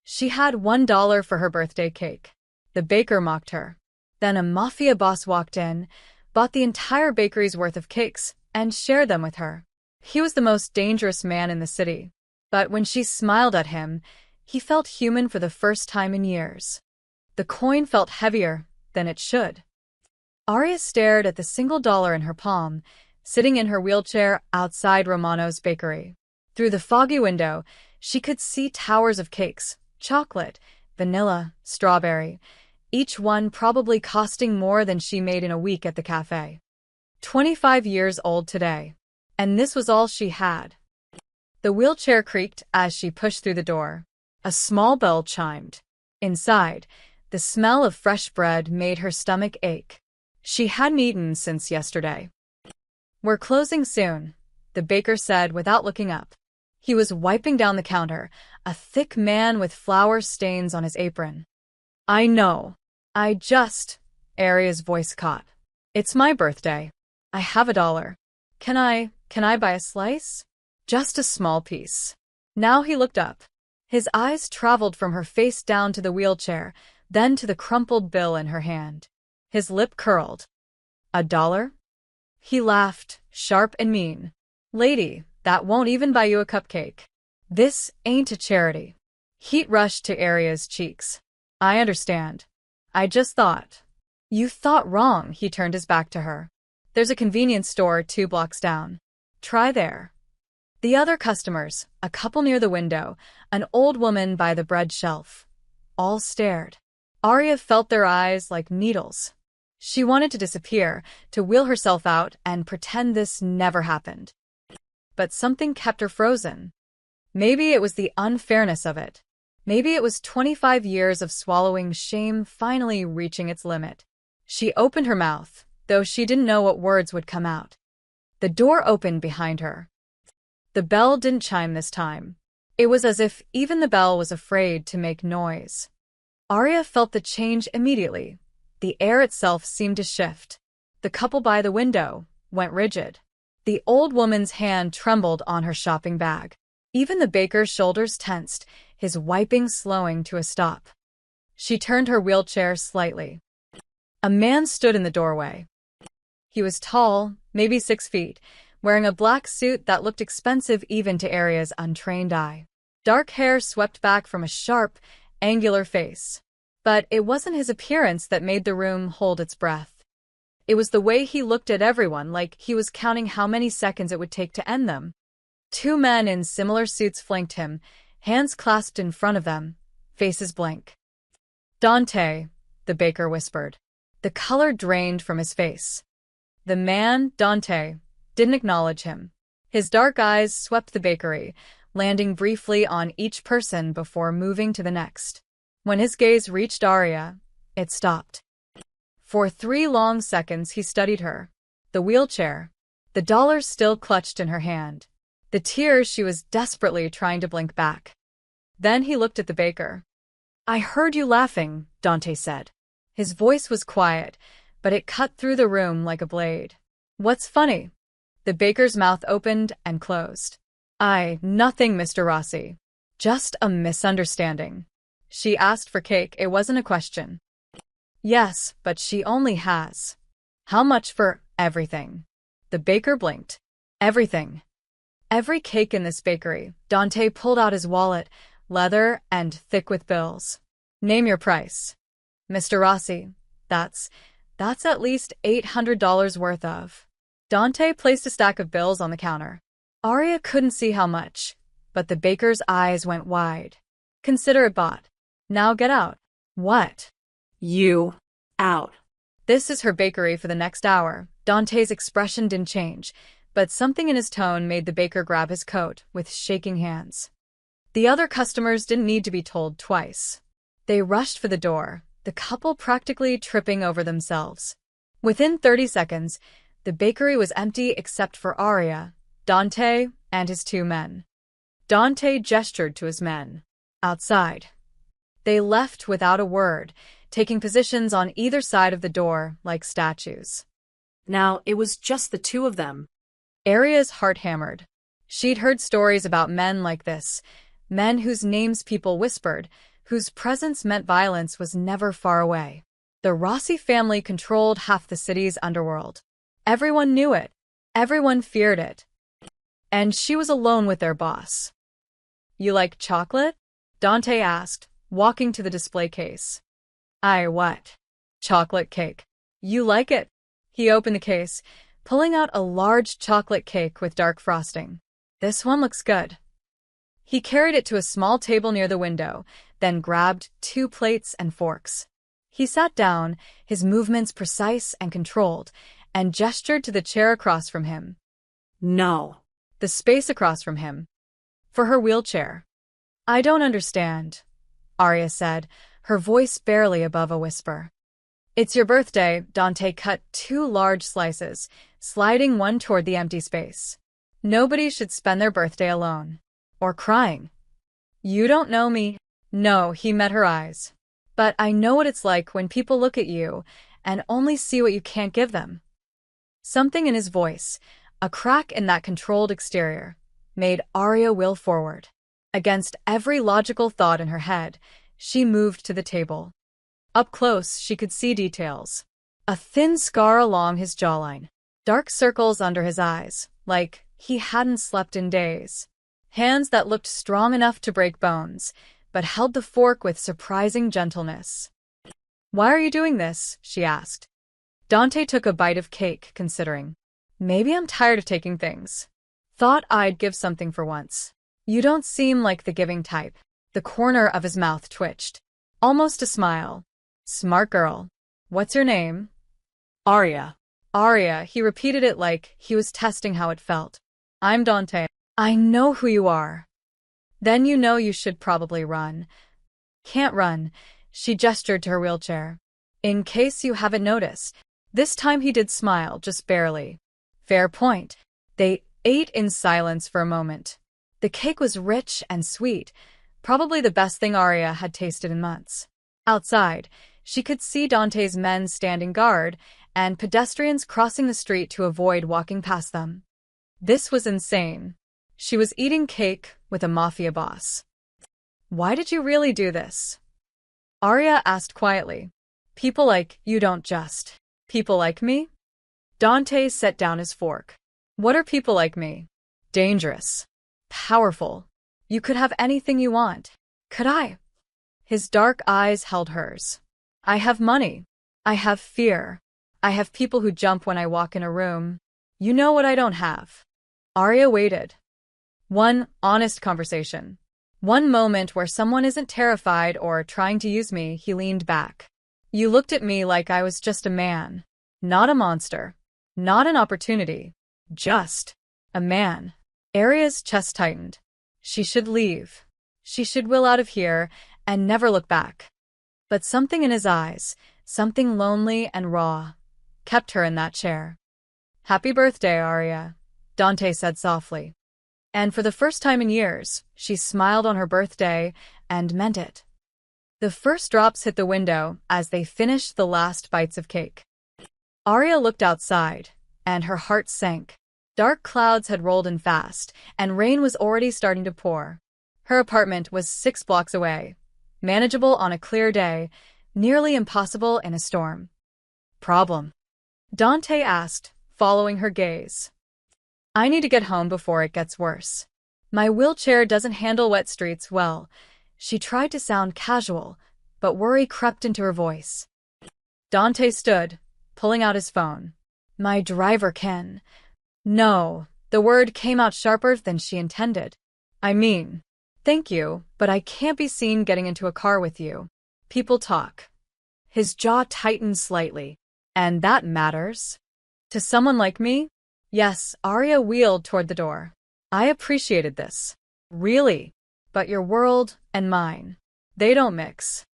She had $1 for her birthday cake. The baker mocked her. Then a mafia boss walked in, bought the entire bakery's worth of cakes, and shared them with her. He was the most dangerous man in the city. But when she smiled at him, he felt human for the first time in years. The coin felt heavier than it should. Arya stared at the single dollar in her palm, sitting in her wheelchair outside Romano's bakery. Through the foggy window, she could see towers of cakes, chocolate, vanilla, strawberry, each one probably costing more than she made in a week at the cafe. 25 years old today. And this was all she had. The wheelchair creaked as she pushed through the door. A small bell chimed. Inside, the smell of fresh bread made her stomach ache. She hadn't eaten since yesterday. "We're closing soon," the baker said without looking up. He was wiping down the counter, a thick man with flour stains on his apron. "I know. Arya's voice caught. "It's my birthday. I have $1. Can I buy a slice? Just a small piece." Now he looked up. His eyes traveled from her face down to the wheelchair, then to the crumpled bill in her hand. His lip curled. $1? He laughed, sharp and mean. "Lady, that won't even buy you a cupcake. This ain't a charity." Heat rushed to Arya's cheeks. "I understand. I just thought." "You thought wrong," he turned his back to her. "There's a convenience store 2 blocks down. Try there." The other customers, a couple near the window, an old woman by the bread shelf, all stared. Arya felt their eyes like needles. She wanted to disappear, to wheel herself out and pretend this never happened. But something kept her frozen. Maybe it was the unfairness of it. Maybe it was 25 years of swallowing shame finally reaching its limit. She opened her mouth, though she didn't know what words would come out. The door opened behind her. The bell didn't chime this time. It was as if even the bell was afraid to make noise. Arya felt the change immediately. The air itself seemed to shift. The couple by the window went rigid. The old woman's hand trembled on her shopping bag. Even the baker's shoulders tensed, his wiping slowing to a stop. She turned her wheelchair slightly. A man stood in the doorway. He was tall, maybe 6 feet, wearing a black suit that looked expensive even to Arya's untrained eye. Dark hair swept back from a sharp, angular face. But it wasn't his appearance that made the room hold its breath. It was the way he looked at everyone, like he was counting how many seconds it would take to end them. 2 men in similar suits flanked him, hands clasped in front of them, faces blank. "Dante," the baker whispered. The color drained from his face. The man, Dante, didn't acknowledge him. His dark eyes swept the bakery, landing briefly on each person before moving to the next. When his gaze reached Arya, it stopped. For 3 long seconds he studied her. The wheelchair, the dollar still clutched in her hand, the tears she was desperately trying to blink back. Then he looked at the baker. "I heard you laughing," Dante said. His voice was quiet, but it cut through the room like a blade. "What's funny?" The baker's mouth opened and closed. Nothing, Mr. Rossi. Just a misunderstanding." She asked for cake, it wasn't a question. "Yes, but she only has." "How much for everything?" The baker blinked. "Everything." "Every cake in this bakery." Dante pulled out his wallet, leather and thick with bills. "Name your price." "Mr. Rossi, that's at least $800 worth of." Dante placed a stack of bills on the counter. Arya couldn't see how much, but the baker's eyes went wide. "Consider it bought. Now get out." "What?" "You. Out." This is her bakery for the next hour. Dante's expression didn't change, but something in his tone made the baker grab his coat with shaking hands. The other customers didn't need to be told twice. They rushed for the door, the couple practically tripping over themselves. Within 30 seconds, the bakery was empty except for Arya, Dante, and his 2 men. Dante gestured to his men. "Outside." They left without a word, taking positions on either side of the door like statues. Now it was just the 2 of them. Arya's heart hammered. She'd heard stories about men like this, men whose names people whispered, whose presence meant violence was never far away. The Rossi family controlled half the city's underworld. Everyone knew it. Everyone feared it. And she was alone with their boss. "You like chocolate?" Dante asked, walking to the display case. What? Chocolate cake. You like it?" He opened the case, pulling out a large chocolate cake with dark frosting. "This one looks good." He carried it to a small table near the window, then grabbed 2 plates and forks. He sat down, his movements precise and controlled, and gestured to the chair across from him. No. The space across from him. For her wheelchair. "I don't understand," Arya said, her voice barely above a whisper. "It's your birthday." Dante cut 2 large slices, sliding one toward the empty space. "Nobody should spend their birthday alone. Or crying." "You don't know me." "No," he met her eyes. "But I know what it's like when people look at you and only see what you can't give them." Something in his voice, a crack in that controlled exterior, made Arya will forward. Against every logical thought in her head, she moved to the table. Up close, she could see details. A thin scar along his jawline. Dark circles under his eyes, like he hadn't slept in days. Hands that looked strong enough to break bones, but held the fork with surprising gentleness. "Why are you doing this?" she asked. Dante took a bite of cake, considering. "Maybe I'm tired of taking things. Thought I'd give something for once." "You don't seem like the giving type." The corner of his mouth twitched. Almost a smile. "Smart girl. What's your name?" Arya. "Arya," he repeated it like he was testing how it felt. "I'm Dante." "I know who you are." "Then you know you should probably run." "Can't run." She gestured to her wheelchair. "In case you haven't noticed." This time he did smile, just barely. "Fair point." They ate in silence for a moment. The cake was rich and sweet, probably the best thing Arya had tasted in months. Outside, she could see Dante's men standing guard and pedestrians crossing the street to avoid walking past them. This was insane. She was eating cake with a Mafia boss. "Why did you really do this?" Arya asked quietly. "People like you don't just." "People like me?" Dante set down his fork. "What are people like me?" "Dangerous. Powerful. You could have anything you want." "Could I?" His dark eyes held hers. "I have money. I have fear. I have people who jump when I walk in a room. You know what I don't have." Arya waited. One honest conversation. One moment where someone isn't terrified or trying to use me. He leaned back. "You looked at me like I was just a man. Not a monster. Not an opportunity. Just a man." Arya's chest tightened. She should leave. She should will out of here and never look back. But something in his eyes, something lonely and raw, kept her in that chair. "Happy birthday, Arya," Dante said softly. And for the first time in years, she smiled on her birthday and meant it. The first drops hit the window as they finished the last bites of cake. Arya looked outside, and her heart sank. Dark clouds had rolled in fast, and rain was already starting to pour. Her apartment was 6 blocks away, manageable on a clear day, nearly impossible in a storm. "Problem?" Dante asked, following her gaze. "I need to get home before it gets worse. My wheelchair doesn't handle wet streets well." She tried to sound casual, but worry crept into her voice. Dante stood, pulling out his phone. "My driver can." "No." The word came out sharper than she intended. "I mean, thank you, but I can't be seen getting into a car with you. People talk." His jaw tightened slightly. "And that matters? To someone like me?" "Yes." Arya wheeled toward the door. "I appreciated this. Really. But your world and mine, they don't mix."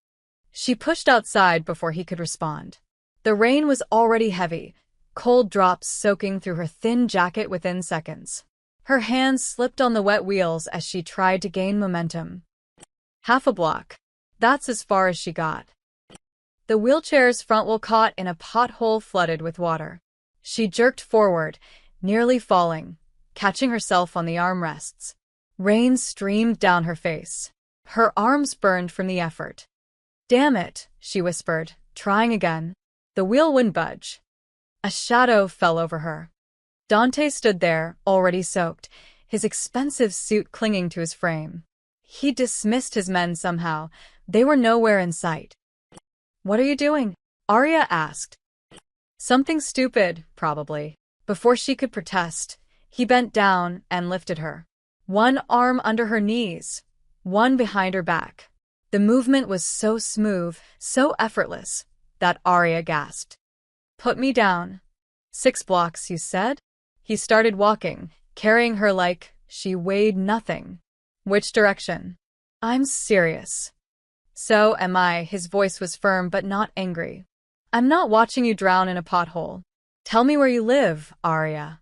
She pushed outside before he could respond. The rain was already heavy, cold drops soaking through her thin jacket within seconds. Her hands slipped on the wet wheels as she tried to gain momentum. Half a block. That's as far as she got. The wheelchair's front wheel caught in a pothole flooded with water. She jerked forward, nearly falling, catching herself on the armrests. Rain streamed down her face. Her arms burned from the effort. "Damn it," she whispered, trying again. The wheel wouldn't budge. A shadow fell over her. Dante stood there, already soaked, his expensive suit clinging to his frame. He dismissed his men somehow. They were nowhere in sight. "What are you doing?" Arya asked. "Something stupid, probably." Before she could protest, he bent down and lifted her. One arm under her knees, one behind her back. The movement was so smooth, so effortless, that Arya gasped. "Put me down." 6 blocks, you said? He started walking, carrying her like she weighed nothing. "Which direction?" "I'm serious." "So am I." His voice was firm but not angry. "I'm not watching you drown in a pothole. Tell me where you live, Arya."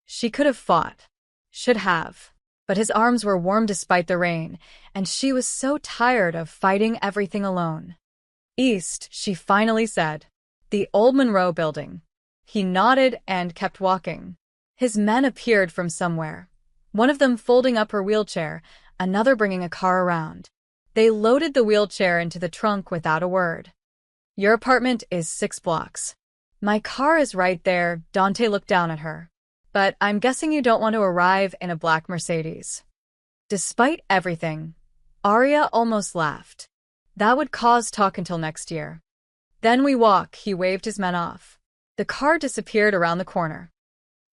She could have fought. Should have. But his arms were warm despite the rain, and she was so tired of fighting everything alone. "East," she finally said. "The old Monroe building." He nodded and kept walking. His men appeared from somewhere. One of them folding up her wheelchair, another bringing a car around. They loaded the wheelchair into the trunk without a word. "Your apartment is 6 blocks. My car is right there." Dante looked down at her. "But I'm guessing you don't want to arrive in a black Mercedes." Despite everything, Arya almost laughed. That would cause talk until next year. "Then we walk." He waved his men off. The car disappeared around the corner.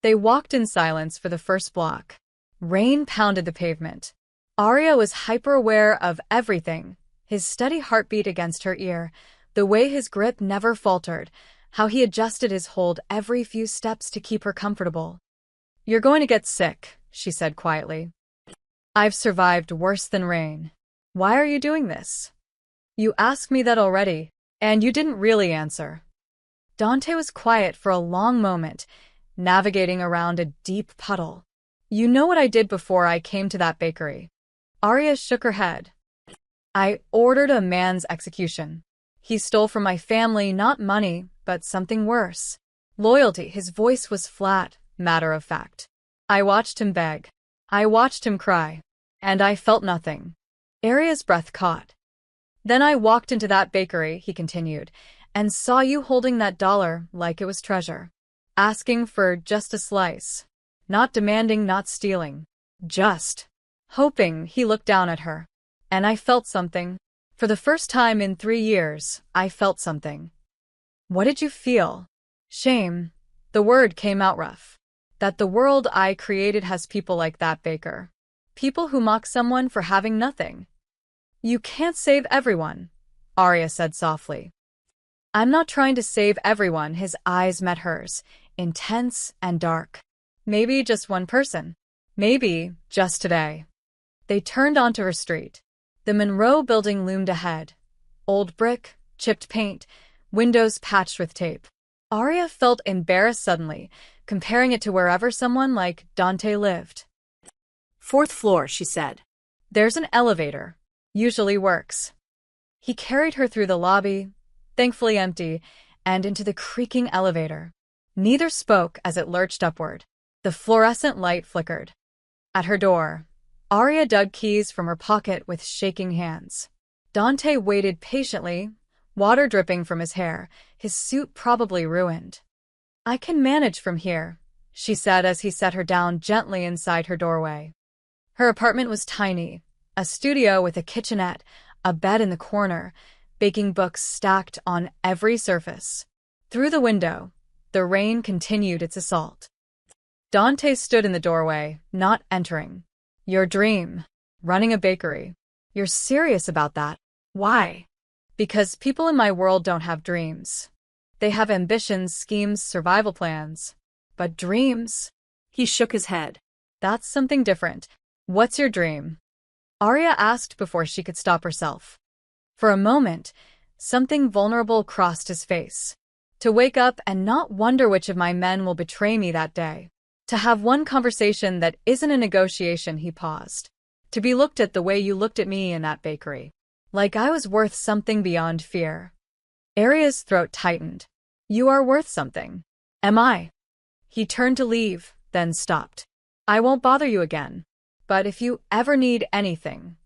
They walked in silence for the first block. Rain pounded the pavement. Arya was hyper-aware of everything, his steady heartbeat against her ear, the way his grip never faltered, how he adjusted his hold every few steps to keep her comfortable. "You're going to get sick," she said quietly. "I've survived worse than rain. Why are you doing this?" "You asked me that already, and you didn't really answer." Dante was quiet for a long moment, navigating around a deep puddle. "You know what I did before I came to that bakery?" Arya shook her head. "I ordered a man's execution. He stole from my family, not money, but something worse. Loyalty." His voice was flat, matter of fact. "I watched him beg. I watched him cry. And I felt nothing." Arya's breath caught. "Then I walked into that bakery," he continued, "and saw you holding that dollar like it was treasure. Asking for just a slice. Not demanding, not stealing. Just hoping." He looked down at her. "And I felt something. For the first time in 3 years, I felt something." "What did you feel?" "Shame." The word came out rough. "That the world I created has people like that baker. People who mock someone for having nothing." "You can't save everyone," Arya said softly. "I'm not trying to save everyone." His eyes met hers, intense and dark. "Maybe just one person. Maybe just today." They turned onto her street. The Monroe building loomed ahead. Old brick, chipped paint, windows patched with tape. Arya felt embarrassed suddenly, comparing it to wherever someone like Dante lived. "4th floor," she said. "There's an elevator. Usually works." He carried her through the lobby, thankfully empty, and into the creaking elevator. Neither spoke as it lurched upward. The fluorescent light flickered. At her door, Arya dug keys from her pocket with shaking hands. Dante waited patiently, water dripping from his hair, his suit probably ruined. "I can manage from here," she said as he set her down gently inside her doorway. Her apartment was tiny, a studio with a kitchenette, a bed in the corner, baking books stacked on every surface. Through the window, the rain continued its assault. Dante stood in the doorway, not entering. "Your dream, running a bakery. You're serious about that? Why?" "Because people in my world don't have dreams. They have ambitions, schemes, survival plans. But dreams?" He shook his head. "That's something different. What's your dream?" Arya asked before she could stop herself. For a moment, something vulnerable crossed his face. "To wake up and not wonder which of my men will betray me that day. To have one conversation that isn't a negotiation." He paused. "To be looked at the way you looked at me in that bakery. Like I was worth something beyond fear." Arya's throat tightened. "You are worth something." "Am I?" He turned to leave, then stopped. "I won't bother you again. But if you ever need anything..."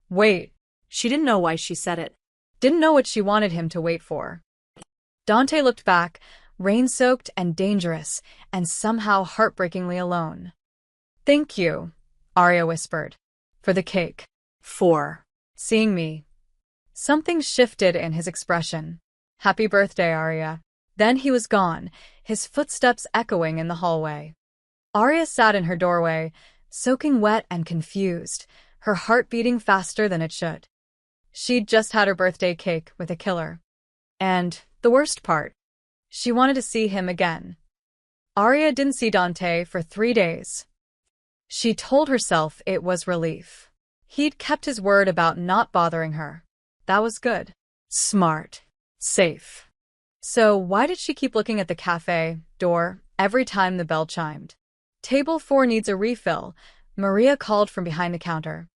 "Wait." She didn't know why she said it. Didn't know what she wanted him to wait for. Dante looked back, rain-soaked and dangerous, and somehow heartbreakingly alone. "Thank you," Arya whispered. "For the cake. For Seeing me." Something shifted in his expression. "Happy birthday, Arya." Then he was gone, his footsteps echoing in the hallway. Arya sat in her doorway, soaking wet and confused, her heart beating faster than it should. She'd just had her birthday cake with a killer. And the worst part, she wanted to see him again. Arya didn't see Dante for 3 days. She told herself it was relief. He'd kept his word about not bothering her. That was good. Smart. Safe. So why did she keep looking at the cafe door every time the bell chimed? "Table 4 needs a refill," Maria called from behind the counter.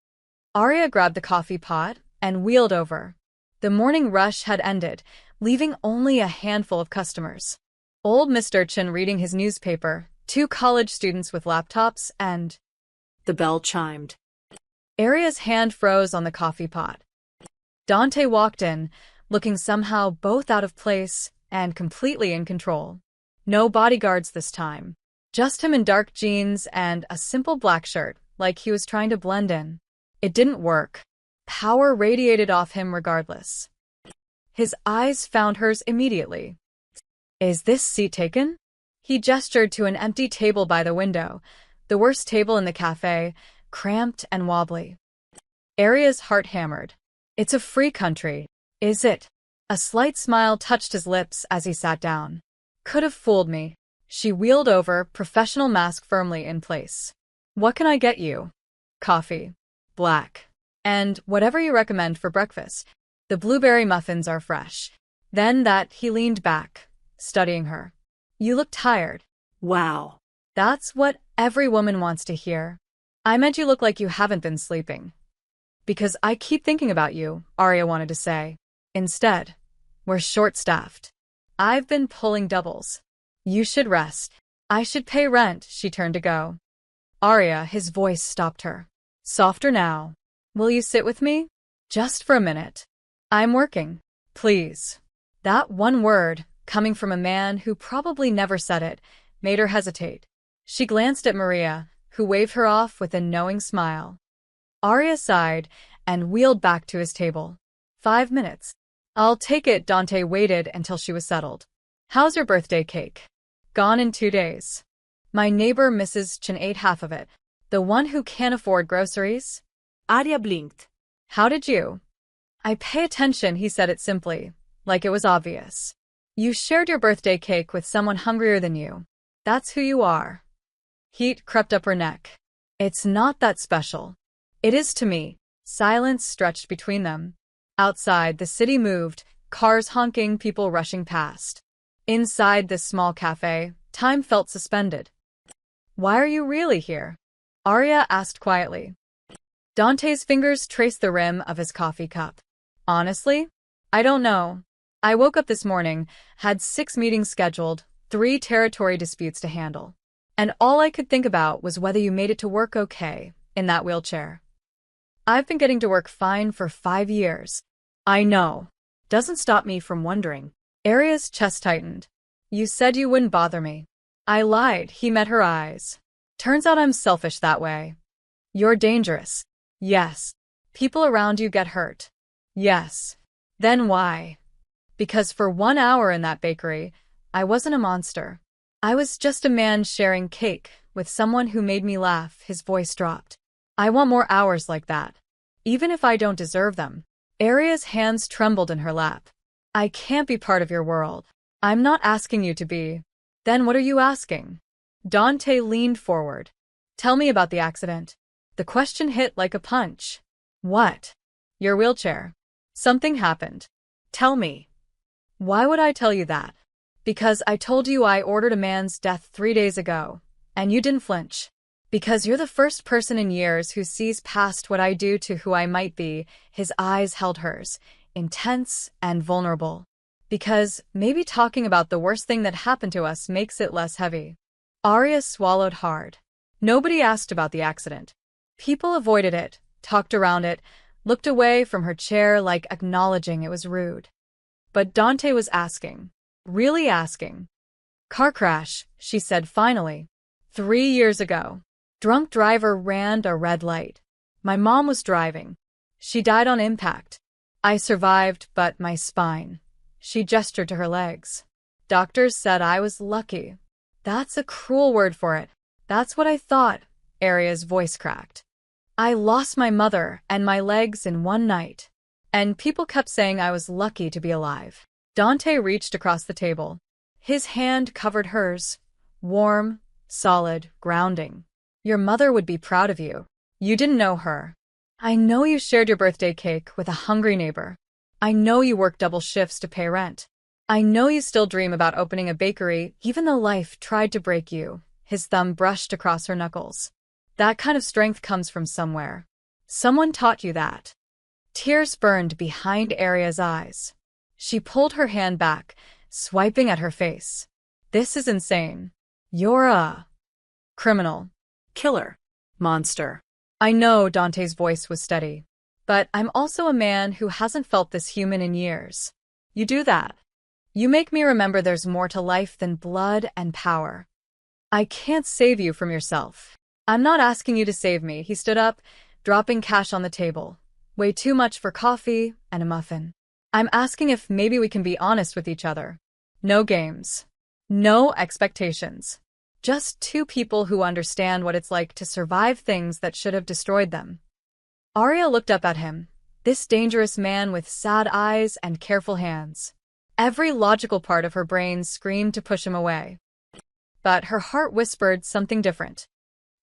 Arya grabbed the coffee pot and wheeled over. The morning rush had ended, leaving only a handful of customers. Old Mr. Chen reading his newspaper, 2 college students with laptops, and the bell chimed. Arya's hand froze on the coffee pot. Dante walked in, looking somehow both out of place and completely in control. No bodyguards this time. Just him in dark jeans and a simple black shirt, like he was trying to blend in. It didn't work. Power radiated off him regardless. His eyes found hers immediately. "Is this seat taken?" He gestured to an empty table by the window, the worst table in the cafe, cramped and wobbly. Arya's heart hammered. "It's a free country, is it?" A slight smile touched his lips as he sat down. "Could have fooled me." She wheeled over, professional mask firmly in place. "What can I get you?" "Coffee. Black. And whatever you recommend for breakfast. The blueberry muffins are fresh." Then he leaned back, studying her. "You look tired." Wow. "That's what every woman wants to hear." "I meant you look like you haven't been sleeping." "Because I keep thinking about you," Arya wanted to say. Instead, "We're short-staffed. I've been pulling doubles. You should rest." "I should pay rent," she turned to go. Arya, his voice stopped her. "Softer now. Will you sit with me? Just for a minute." "I'm working." "Please." That one word, coming from a man who probably never said it, made her hesitate. She glanced at Maria, who waved her off with a knowing smile. Arya sighed and wheeled back to his table. 5 minutes. "I'll take it." Dante waited until she was settled. "How's your birthday cake?" "Gone in 2 days. My neighbor Mrs. Chen ate half of it. The one who can't afford groceries." Arya blinked. "How did you?" "I pay attention," he said it simply, like it was obvious. "You shared your birthday cake with someone hungrier than you. That's who you are." Heat crept up her neck. "It's not that special." "It is to me." Silence stretched between them. Outside, the city moved, cars honking, people rushing past. Inside this small cafe, time felt suspended. "Why are you really here?" Arya asked quietly. Dante's fingers traced the rim of his coffee cup. "Honestly, I don't know. I woke up this morning, had 6 meetings scheduled, 3 territory disputes to handle. And all I could think about was whether you made it to work okay, in that wheelchair. I've been getting to work fine for 5 years. I know. Doesn't stop me from wondering." Arya's chest tightened. "You said you wouldn't bother me." "I lied." He met her eyes. "Turns out I'm selfish that way." "You're dangerous." "Yes." "People around you get hurt." "Yes." "Then why?" "Because for 1 hour in that bakery, I wasn't a monster. I was just a man sharing cake with someone who made me laugh." His voice dropped. "I want more hours like that, even if I don't deserve them." Arya's hands trembled in her lap. "I can't be part of your world." "I'm not asking you to be." "Then what are you asking?" Dante leaned forward. "Tell me about the accident." The question hit like a punch. "What?" "Your wheelchair. Something happened. Tell me." "Why would I tell you that?" "Because I told you I ordered a man's death 3 days ago, and you didn't flinch. Because you're the first person in years who sees past what I do to who I might be." His eyes held hers, intense and vulnerable. "Because maybe talking about the worst thing that happened to us makes it less heavy." Arya swallowed hard. Nobody asked about the accident. People avoided it, talked around it, looked away from her chair like acknowledging it was rude. But Dante was asking. Really asking. Car crash, she said finally. 3 years ago. Drunk driver ran a red light. My mom was driving. She died on impact. I survived, but my spine. She gestured to her legs. Doctors said I was lucky. That's a cruel word for it. That's what I thought, Aria's voice cracked. I lost my mother and my legs in one night. And people kept saying I was lucky to be alive. Dante reached across the table. His hand covered hers. Warm, solid, grounding. Your mother would be proud of you. You didn't know her. I know you shared your birthday cake with a hungry neighbor. I know you worked double shifts to pay rent. I know you still dream about opening a bakery, even though life tried to break you. His thumb brushed across her knuckles. That kind of strength comes from somewhere. Someone taught you that. Tears burned behind Aria's eyes. She pulled her hand back, swiping at her face. This is insane. You're a criminal. Killer. Monster. I know, Dante's voice was steady. But I'm also a man who hasn't felt this human in years. You do that. You make me remember there's more to life than blood and power. I can't save you from yourself. I'm not asking you to save me. He stood up, dropping cash on the table. Way too much for coffee and a muffin. I'm asking if maybe we can be honest with each other. No games. No expectations. Just two people who understand what it's like to survive things that should have destroyed them. Aria looked up at him, this dangerous man with sad eyes and careful hands. Every logical part of her brain screamed to push him away. But her heart whispered something different.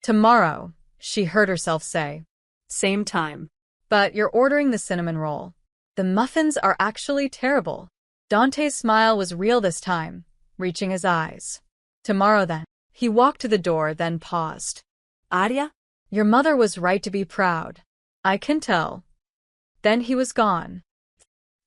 Tomorrow, she heard herself say. Same time. But you're ordering the cinnamon roll. The muffins are actually terrible. Dante's smile was real this time, reaching his eyes. Tomorrow then. He walked to the door, then paused. Aria? Your mother was right to be proud. I can tell. Then he was gone.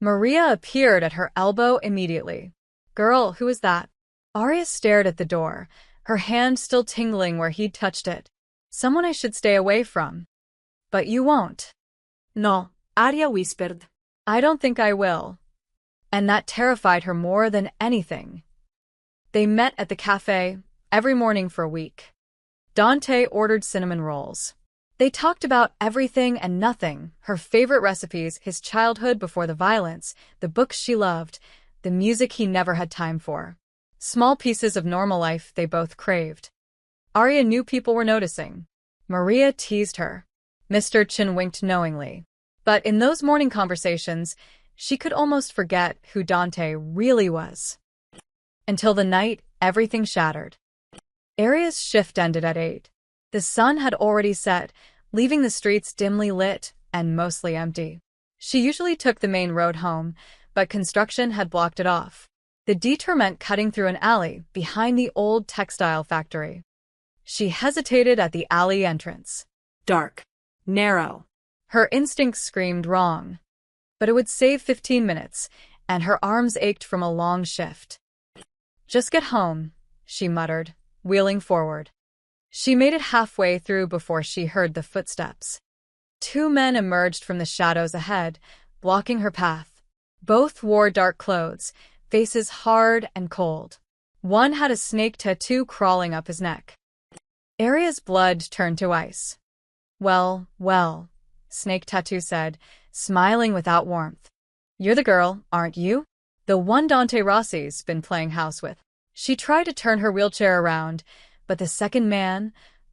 Maria appeared at her elbow immediately. Girl, who is that? Aria stared at the door, her hand still tingling where he'd touched it. Someone I should stay away from. But you won't. No, Aria whispered. I don't think I will. And that terrified her more than anything. They met at the cafe every morning for a week. Dante ordered cinnamon rolls. They talked about everything and nothing, her favorite recipes, his childhood before the violence, the books she loved, the music he never had time for. Small pieces of normal life they both craved. Aria knew people were noticing. Maria teased her. Mr. Chin winked knowingly. But in those morning conversations, she could almost forget who Dante really was. Until the night, everything shattered. Aria's shift ended at 8. The sun had already set, leaving the streets dimly lit and mostly empty. She usually took the main road home, but construction had blocked it off. The detour meant cutting through an alley behind the old textile factory. She hesitated at the alley entrance. Dark. Narrow. Her instincts screamed wrong. But it would save 15 minutes, and her arms ached from a long shift. Just get home, she muttered, wheeling forward. She made it halfway through before she heard the footsteps. 2 men emerged from the shadows ahead, blocking her path. Both wore dark clothes, faces hard and cold. One had a snake tattoo crawling up his neck. Aria's blood turned to ice. Well, Snake Tattoo said, smiling without warmth. You're the girl, aren't you? The one Dante Rossi's been playing house with. She tried to turn her wheelchair around, but the second man,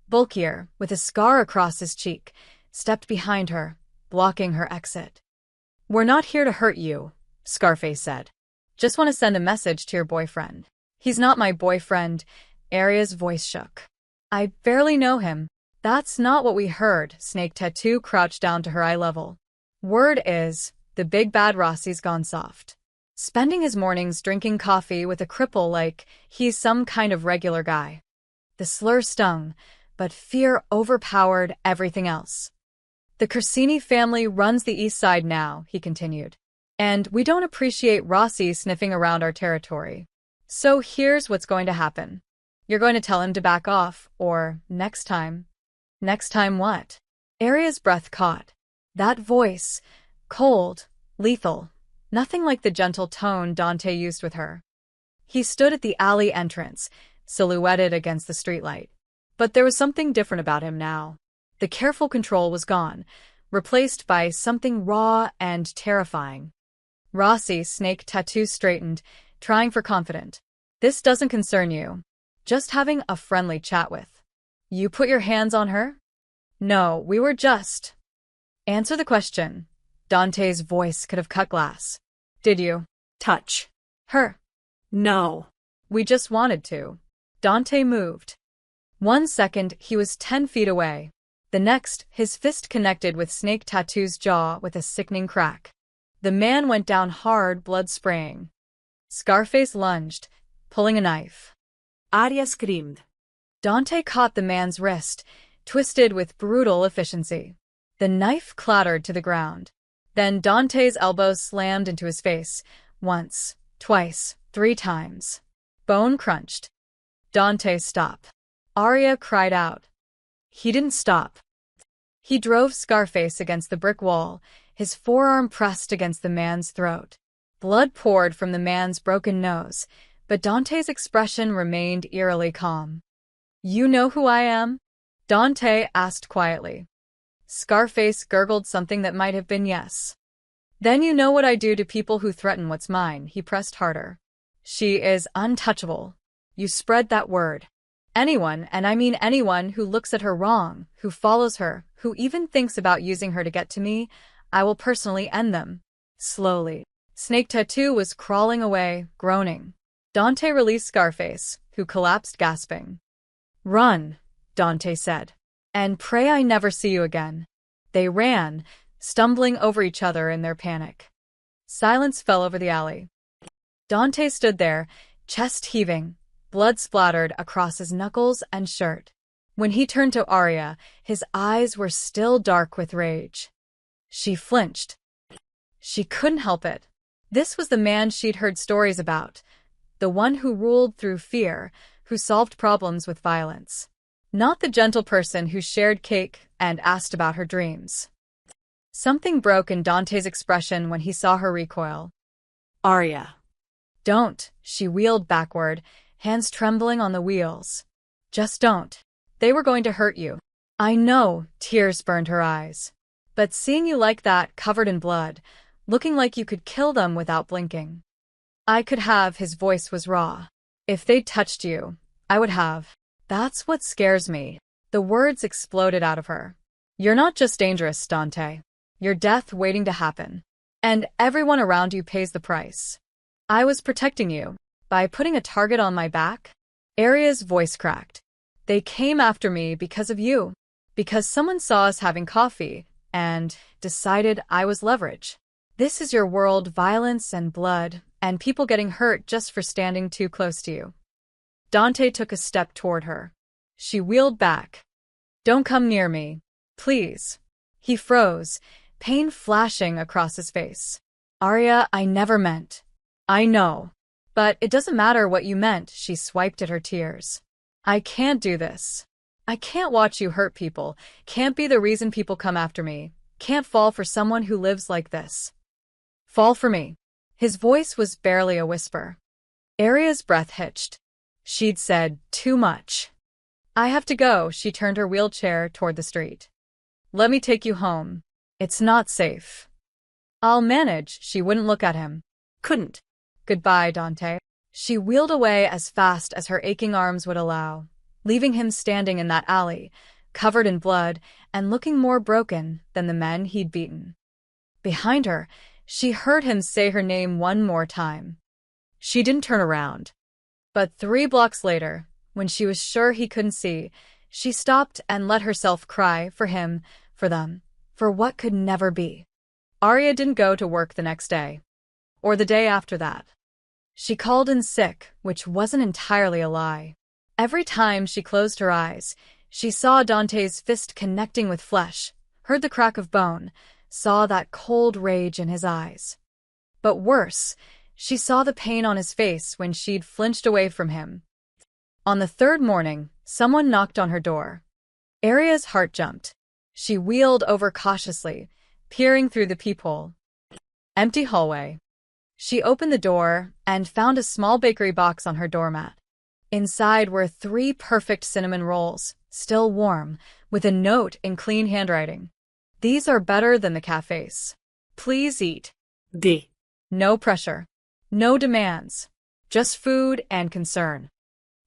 bulkier, with a scar across his cheek, stepped behind her, blocking her exit. We're not here to hurt you, Scarface said. Just want to send a message to your boyfriend. He's not my boyfriend. Aria's voice shook. I barely know him. That's not what we heard. Snake Tattoo crouched down to her eye level. Word is, the big bad Rossi's gone soft. Spending his mornings drinking coffee with a cripple like he's some kind of regular guy. The slur stung, but fear overpowered everything else. The Corsini family runs the east side now, he continued. And we don't appreciate Rossi sniffing around our territory. So here's what's going to happen. You're going to tell him to back off, or next time. Next time what? Aria's breath caught. That voice, cold, lethal, nothing like the gentle tone Dante used with her. He stood at the alley entrance, silhouetted against the streetlight. But there was something different about him now. The careful control was gone, replaced by something raw and terrifying. Rossi, snake tattoo straightened, trying for confident. This doesn't concern you. Just having a friendly chat with. You put your hands on her? No, we were just. Answer the question. Dante's voice could have cut glass. Did you? Touch. Her. No. We just wanted to. Dante moved. 1 second, he was 10 feet away. The next, his fist connected with Snake Tattoo's jaw with a sickening crack. The man went down hard, blood spraying. Scarface lunged, pulling a knife. Aria screamed. Dante caught the man's wrist, twisted with brutal efficiency. The knife clattered to the ground. Then Dante's elbows slammed into his face. Once, twice, 3 times. Bone crunched. Dante, stop. Aria cried out. He didn't stop. He drove Scarface against the brick wall, his forearm pressed against the man's throat. Blood poured from the man's broken nose, but Dante's expression remained eerily calm. You know who I am? Dante asked quietly. Scarface gurgled something that might have been yes. Then you know what I do to people who threaten what's mine, he pressed harder. She is untouchable. You spread that word. Anyone, and I mean anyone, who looks at her wrong, who follows her, who even thinks about using her to get to me, I will personally end them. Slowly. Snake Tattoo was crawling away, groaning. Dante released Scarface, who collapsed gasping. Run, Dante said. And pray I never see you again. They ran, stumbling over each other in their panic. Silence fell over the alley. Dante stood there, chest heaving, blood splattered across his knuckles and shirt. When he turned to Aria, his eyes were still dark with rage. She flinched. She couldn't help it. This was the man she'd heard stories about, the one who ruled through fear, who solved problems with violence. Not the gentle person who shared cake and asked about her dreams. Something broke in Dante's expression when he saw her recoil. Aria. Don't, she wheeled backward, hands trembling on the wheels. Just don't. They were going to hurt you. I know, tears burned her eyes. But seeing you like that, covered in blood, looking like you could kill them without blinking. I could have, his voice was raw. If they'd touched you, I would have. That's what scares me. The words exploded out of her. You're not just dangerous, Dante. You're death waiting to happen. And everyone around you pays the price. I was protecting you. By putting a target on my back? Aria's voice cracked. They came after me because of you. Because someone saw us having coffee, and decided I was leverage. This is your world, violence and blood, and people getting hurt just for standing too close to you. Dante took a step toward her. She wheeled back. Don't come near me. Please. He froze, pain flashing across his face. Aria, I never meant. I know. But it doesn't matter what you meant, she swiped at her tears. I can't do this. I can't watch you hurt people, can't be the reason people come after me, can't fall for someone who lives like this. Fall for me. His voice was barely a whisper. Aria's breath hitched. She'd said too much. I have to go, she turned her wheelchair toward the street. Let me take you home. It's not safe. I'll manage, she wouldn't look at him. Couldn't. Goodbye, Dante. She wheeled away as fast as her aching arms would allow, leaving him standing in that alley, covered in blood and looking more broken than the men he'd beaten. Behind her, she heard him say her name one more time. She didn't turn around. But 3 blocks later, when she was sure he couldn't see, she stopped and let herself cry for him, for them, for what could never be. Aria didn't go to work the next day. Or the day after that. She called in sick, which wasn't entirely a lie. Every time she closed her eyes, she saw Dante's fist connecting with flesh, heard the crack of bone, saw that cold rage in his eyes. But worse, she saw the pain on his face when she'd flinched away from him. On the 3rd morning, someone knocked on her door. Aria's heart jumped. She wheeled over cautiously, peering through the peephole. Empty hallway. She opened the door and found a small bakery box on her doormat. Inside were 3 perfect cinnamon rolls, still warm, with a note in clean handwriting. These are better than the cafes. Please eat. D. No pressure. No demands. Just food and concern.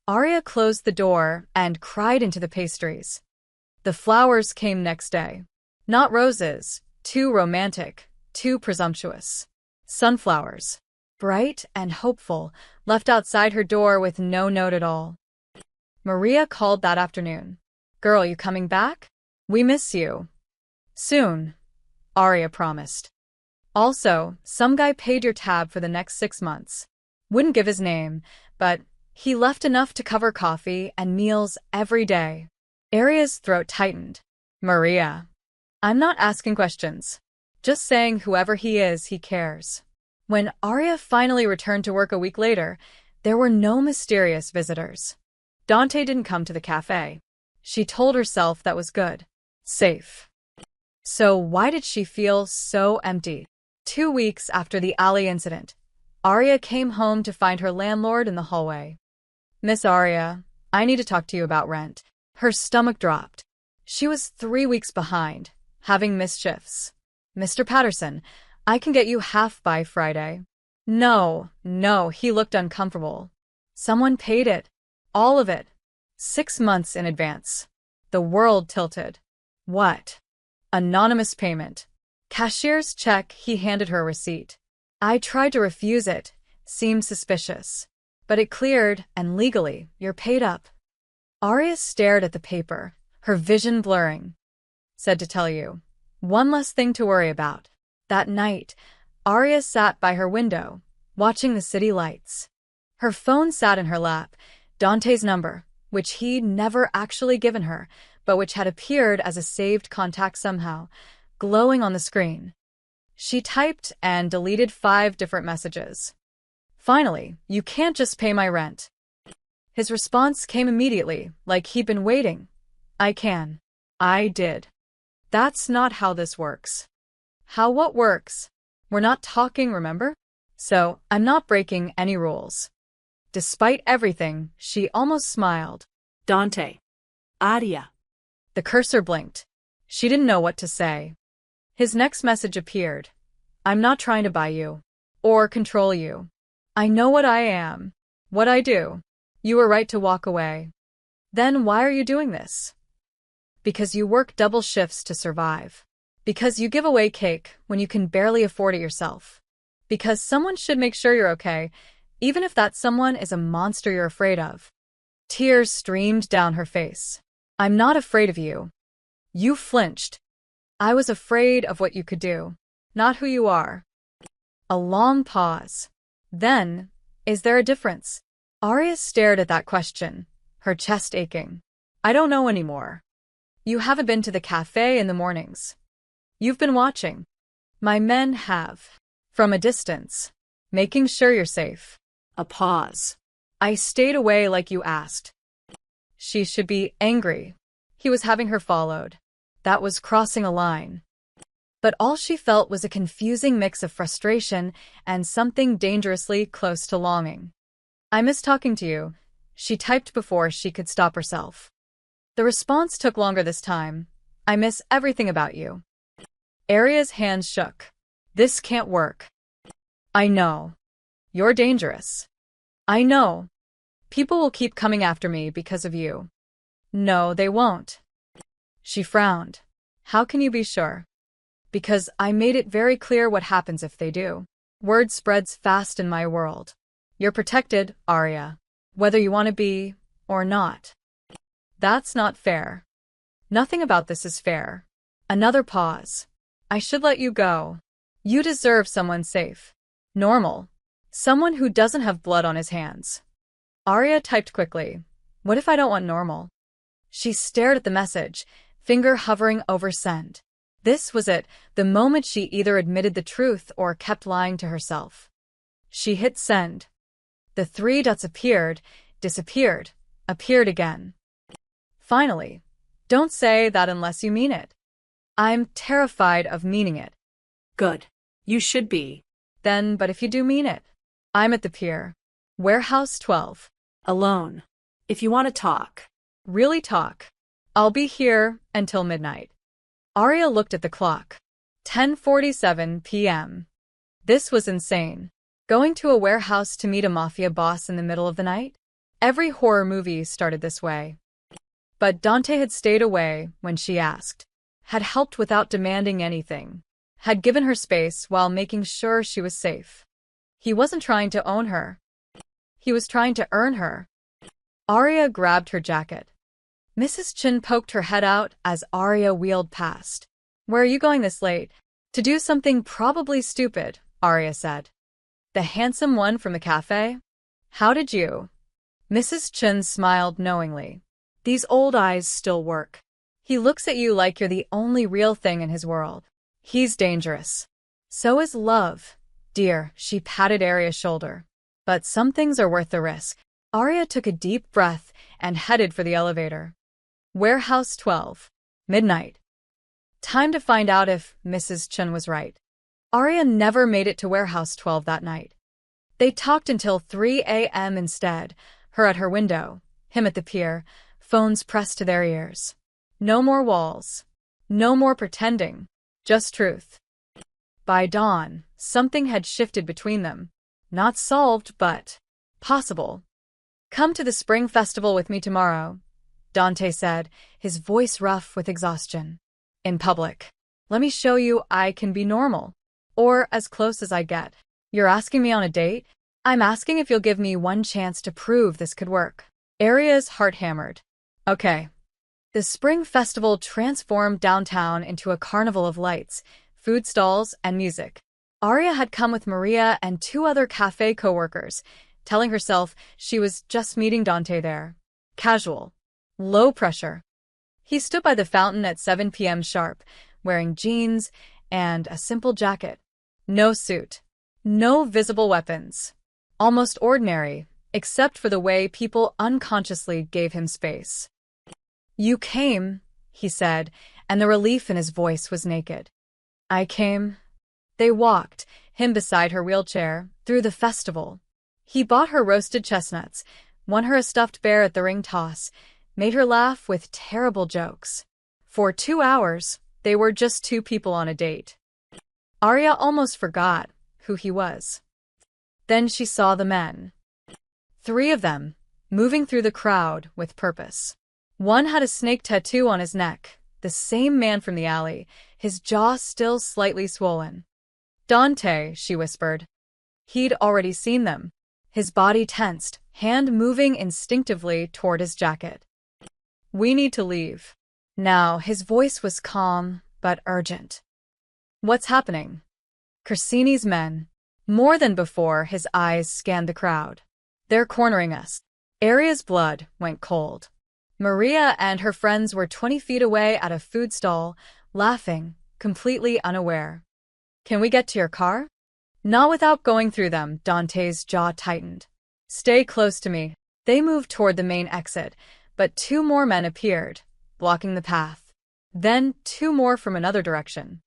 Arya closed the door and cried into the pastries. The flowers came next day. Not roses, too romantic, too presumptuous. Sunflowers. Bright and hopeful, left outside her door with no note at all. Maria called that afternoon. Girl, you coming back? We miss you. Soon, Arya promised. Also, some guy paid your tab for the next 6 months. Wouldn't give his name, but he left enough to cover coffee and meals every day. Arya's throat tightened. Maria. I'm not asking questions. Just saying whoever he is, he cares. When Arya finally returned to work a week later, there were no mysterious visitors. Dante didn't come to the cafe. She told herself that was good. Safe. So why did she feel so empty? 2 weeks after the alley incident, Arya came home to find her landlord in the hallway. Miss Arya, I need to talk to you about rent. Her stomach dropped. She was 3 weeks behind, having missed shifts. Mr. Patterson, I can get you half by Friday. No, he looked uncomfortable. Someone paid it. All of it. 6 months in advance. The world tilted. What? Anonymous payment. Cashier's check, he handed her a receipt. I tried to refuse it. Seemed suspicious. But it cleared, and legally, you're paid up. Arya stared at the paper, her vision blurring. Said to tell you. One less thing to worry about. That night, Arya sat by her window, watching the city lights. Her phone sat in her lap, Dante's number, which he'd never actually given her, but which had appeared as a saved contact somehow, glowing on the screen. She typed and deleted 5 different messages. Finally, you can't just pay my rent. His response came immediately, like he'd been waiting. I can. I did. That's not how this works. How what works? We're not talking, remember? So, I'm not breaking any rules. Despite everything, she almost smiled. Dante. Arya. The cursor blinked. She didn't know what to say. His next message appeared. I'm not trying to buy you. Or control you. I know what I am. What I do. You were right to walk away. Then why are you doing this? Because you work double shifts to survive. Because you give away cake when you can barely afford it yourself. Because someone should make sure you're okay, even if that someone is a monster you're afraid of. Tears streamed down her face. I'm not afraid of you. You flinched. I was afraid of what you could do, not who you are. A long pause. Then, is there a difference? Arya stared at that question, her chest aching. I don't know anymore. You haven't been to the cafe in the mornings. You've been watching. My men have. From a distance. Making sure you're safe. A pause. I stayed away like you asked. She should be angry. He was having her followed. That was crossing a line. But all she felt was a confusing mix of frustration and something dangerously close to longing. I miss talking to you, she typed before she could stop herself. The response took longer this time. I miss everything about you. Arya's hands shook. This can't work. I know. You're dangerous. I know. People will keep coming after me because of you. No, they won't. She frowned. How can you be sure? Because I made it very clear what happens if they do. Word spreads fast in my world. You're protected, Arya. Whether you want to be, or not. That's not fair. Nothing about this is fair. Another pause. I should let you go. You deserve someone safe. Normal. Someone who doesn't have blood on his hands. Arya typed quickly. What if I don't want normal? She stared at the message, finger hovering over send. This was it, the moment she either admitted the truth or kept lying to herself. She hit send. The 3 dots appeared, disappeared, appeared again. Finally, don't say that unless you mean it. I'm terrified of meaning it. Good. You should be. Then, but if you do mean it. I'm at the pier. Warehouse 12. Alone. If you want to talk. Really talk. I'll be here until midnight. Arya looked at the clock. 10:47 p.m. This was insane. Going to a warehouse to meet a mafia boss in the middle of the night? Every horror movie started this way. But Dante had stayed away when she asked, had helped without demanding anything, had given her space while making sure she was safe. He wasn't trying to own her. He was trying to earn her. Arya grabbed her jacket. Mrs. Chin poked her head out as Arya wheeled past. Where are you going this late? To do something probably stupid, Arya said. The handsome one from the cafe? How did you? Mrs. Chin smiled knowingly. These old eyes still work. He looks at you like you're the only real thing in his world. He's dangerous. So is love. Dear, she patted Arya's shoulder. But some things are worth the risk. Arya took a deep breath and headed for the elevator. Warehouse 12. Midnight. Time to find out if Mrs. Chen was right. Arya never made it to Warehouse 12 that night. They talked until 3 a.m. instead, her at her window, him at the pier, phones pressed to their ears. No more walls. No more pretending. Just truth. By dawn, something had shifted between them. Not solved, but possible. Come to the spring festival with me tomorrow, Dante said, his voice rough with exhaustion. In public. Let me show you I can be normal. Or as close as I get. You're asking me on a date? I'm asking if you'll give me one chance to prove this could work. Arya's heart hammered. Okay. The spring festival transformed downtown into a carnival of lights, food stalls, and music. Arya had come with Maria and 2 other cafe co-workers, telling herself she was just meeting Dante there. Casual. Low pressure. He stood by the fountain at 7 p.m. sharp, wearing jeans and a simple jacket. No suit. No visible weapons. Almost ordinary, except for the way people unconsciously gave him space. You came, he said, and the relief in his voice was naked. I came. They walked, him beside her wheelchair, through the festival. He bought her roasted chestnuts, won her a stuffed bear at the ring toss, made her laugh with terrible jokes. For 2 hours, they were just 2 people on a date. Arya almost forgot who he was. Then she saw the men. 3 of them, moving through the crowd with purpose. One had a snake tattoo on his neck, the same man from the alley, his jaw still slightly swollen. Dante, she whispered. He'd already seen them. His body tensed, hand moving instinctively toward his jacket. We need to leave. Now, his voice was calm, but urgent. What's happening? Corsini's men. More than before, his eyes scanned the crowd. They're cornering us. Arya's blood went cold. Maria and her friends were 20 feet away at a food stall, laughing, completely unaware. Can we get to your car? Not without going through them, Dante's jaw tightened. Stay close to me. They moved toward the main exit, but 2 more men appeared, blocking the path. Then 2 more from another direction.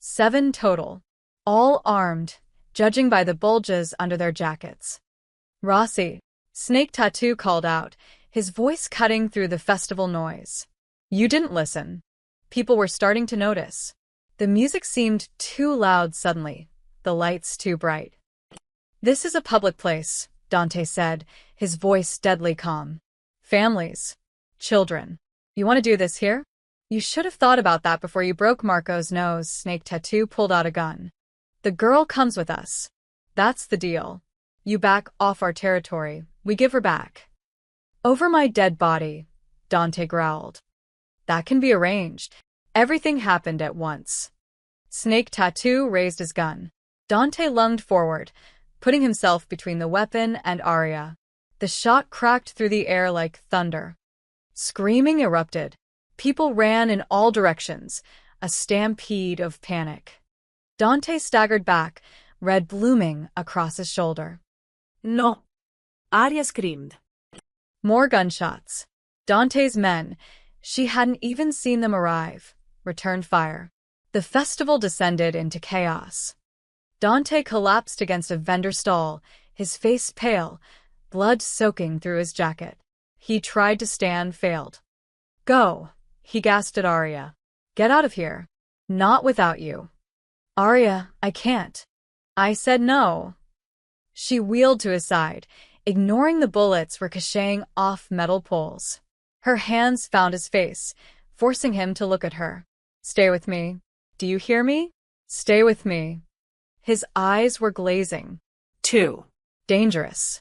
7 total. All armed, judging by the bulges under their jackets. Rossi, Snake Tattoo called out, his voice cutting through the festival noise. You didn't listen. People were starting to notice. The music seemed too loud suddenly, the lights too bright. This is a public place, Dante said, his voice deadly calm. Families. Children. You want to do this here? You should have thought about that before you broke Marco's nose. Snake Tattoo pulled out a gun. The girl comes with us. That's the deal. You back off our territory, we give her back. Over my dead body, Dante growled. That can be arranged. Everything happened at once. Snake Tattoo raised his gun. Dante lunged forward, putting himself between the weapon and Arya. The shot cracked through the air like thunder. Screaming erupted. People ran in all directions, a stampede of panic. Dante staggered back, red blooming across his shoulder. No. Arya screamed. More gunshots. Dante's men, she hadn't even seen them arrive, returned fire. The festival descended into chaos. Dante collapsed against a vendor stall, his face pale, blood soaking through his jacket. He tried to stand, failed. Go, he gasped at Arya. Get out of here. Not without you. Arya, I can't. I said no. She wheeled to his side, ignoring the bullets ricocheting off metal poles. Her hands found his face, forcing him to look at her. Stay with me. Do you hear me? Stay with me. His eyes were glazing. 2. Dangerous.